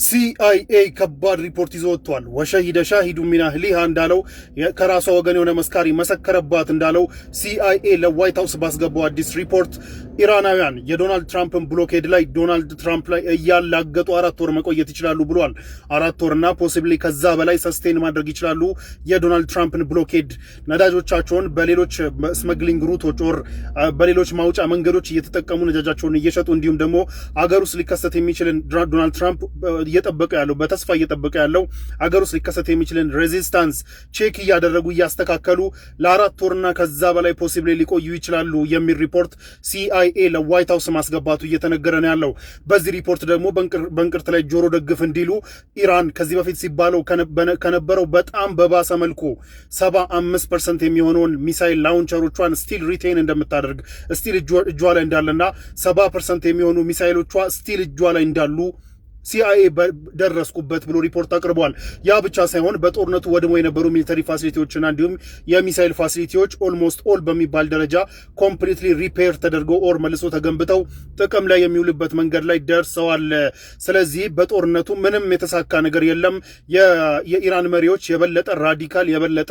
ሲአይኤ ከባድ ሪፖርት ይዞ ወጥቷል። ወሸሂደ ሻሂዱ ሚን አህሊሃ እንዳለው ከራሷ ወገን የሆነ መስካሪ መሰከረባት እንዳለው ሲአይኤ ለዋይት ሃውስ ባስገባው አዲስ ሪፖርት ኢራናውያን የዶናልድ ትራምፕን ብሎኬድ ላይ ዶናልድ ትራምፕ ላይ እያላገጡ 4 ወር መቆየት ይችላሉ ብሏል። 4 ወርና ፖሲብሊ ከዛ በላይ ሰስቴን ማድረግ ይችላሉ። የዶናልድ ትራምፕን ብሎኬድ ነዳጆቻቸውን በሌሎች ስመግሊንግ ሩቶች ወር በሌሎች ማውጫ መንገዶች እየተጠቀሙ ነዳጃቸውን እየሸጡ እንዲሁም ደግሞ አገር ውስጥ ሊከሰት የሚችልን ዶናልድ ትራምፕ እየጠበቀ ያለው በተስፋ እየጠበቀ ያለው አገር ውስጥ ሊከሰት የሚችልን ሬዚስታንስ ቼክ እያደረጉ እያስተካከሉ ለ4 ወርና ከዛ በላይ ፖሲብሊ ሊቆዩ ይችላሉ የሚል ሪፖርት ሲአይኤ ለዋይት ሃውስ ማስገባቱ እየተነገረ ነው ያለው። በዚህ ሪፖርት ደግሞ በእንቅርት ላይ ጆሮ ደግፍ እንዲሉ ኢራን ከዚህ በፊት ሲባለው ከነበረው በጣም በባሰ መልኩ 75% የሚሆነውን ሚሳይል ላውንቸሮቿን ስቲል ሪቴን እንደምታደርግ ስቲል እጇ ላይ እንዳለና 70% የሚሆኑ ሚሳይሎቿ ስቲል እጇ ላይ እንዳሉ ሲአይኤ ደረስኩበት ብሎ ሪፖርት አቅርቧል። ያ ብቻ ሳይሆን በጦርነቱ ወድሞ የነበሩ ሚሊተሪ ፋሲሊቲዎችና እንዲሁም የሚሳይል ፋሲሊቲዎች ኦልሞስት ኦል በሚባል ደረጃ ኮምፕሊትሊ ሪፔር ተደርገው ኦር መልሶ ተገንብተው ጥቅም ላይ የሚውልበት መንገድ ላይ ደርሰዋል። ስለዚህ በጦርነቱ ምንም የተሳካ ነገር የለም። የኢራን መሪዎች የበለጠ ራዲካል የበለጠ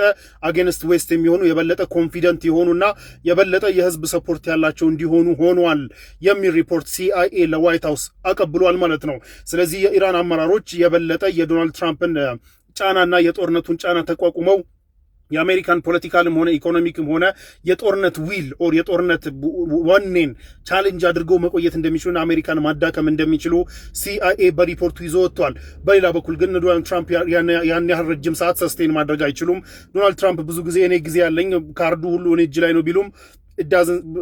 አጌንስት ዌስት የሚሆኑ የበለጠ ኮንፊደንት የሆኑና የበለጠ የህዝብ ሰፖርት ያላቸው እንዲሆኑ ሆኗል የሚል ሪፖርት ሲአይኤ ለዋይት ሃውስ አቀብሏል ማለት ነው። ስለዚህ የኢራን አመራሮች የበለጠ የዶናልድ ትራምፕን ጫናና የጦርነቱን ጫና ተቋቁመው የአሜሪካን ፖለቲካልም ሆነ ኢኮኖሚክም ሆነ የጦርነት ዊል ኦር የጦርነት ወኔን ቻሌንጅ አድርገው መቆየት እንደሚችሉና አሜሪካን ማዳከም እንደሚችሉ ሲአይኤ በሪፖርቱ ይዞ ወጥቷል። በሌላ በኩል ግን ዶናልድ ትራምፕ ያን ያህል ረጅም ሰዓት ሰስቴን ማድረግ አይችሉም። ዶናልድ ትራምፕ ብዙ ጊዜ እኔ ጊዜ ያለኝ ካርዱ ሁሉ እኔ እጅ ላይ ነው ቢሉም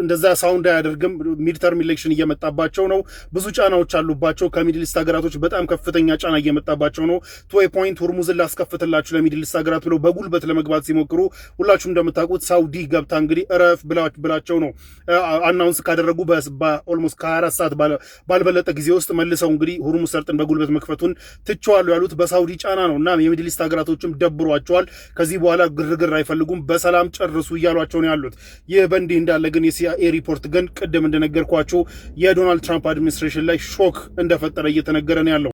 እንደዛ ሳውንድ አያደርግም። ሚድተርም ኢሌክሽን እየመጣባቸው ነው። ብዙ ጫናዎች አሉባቸው። ከሚድል ኢስት ሀገራቶች በጣም ከፍተኛ ጫና እየመጣባቸው ነው። ቱ ፖይንት ሁርሙዝን ላስከፍትላችሁ ለሚድል ኢስት ሀገራት ብለው በጉልበት ለመግባት ሲሞክሩ ሁላችሁም እንደምታውቁት ሳውዲ ገብታ እንግዲህ እረፍ ብላቸው ነው አናውንስ ካደረጉ በኦልሞስት ከ24 ሰዓት ባልበለጠ ጊዜ ውስጥ መልሰው እንግዲህ ሁርሙዝ ሰርጥን በጉልበት መክፈቱን ትቸዋለሁ ያሉት በሳውዲ ጫና ነው። እና የሚድል ኢስት ሀገራቶችም ደብሯቸዋል። ከዚህ በኋላ ግርግር አይፈልጉም፣ በሰላም ጨርሱ እያሏቸው ነው ያሉት። ይህ በእንዲህ እንዳለ ግን የሲአይኤ ሪፖርት ግን ቅድም እንደነገርኳችሁ የዶናልድ ትራምፕ አድሚኒስትሬሽን ላይ ሾክ እንደፈጠረ እየተነገረ ነው ያለው።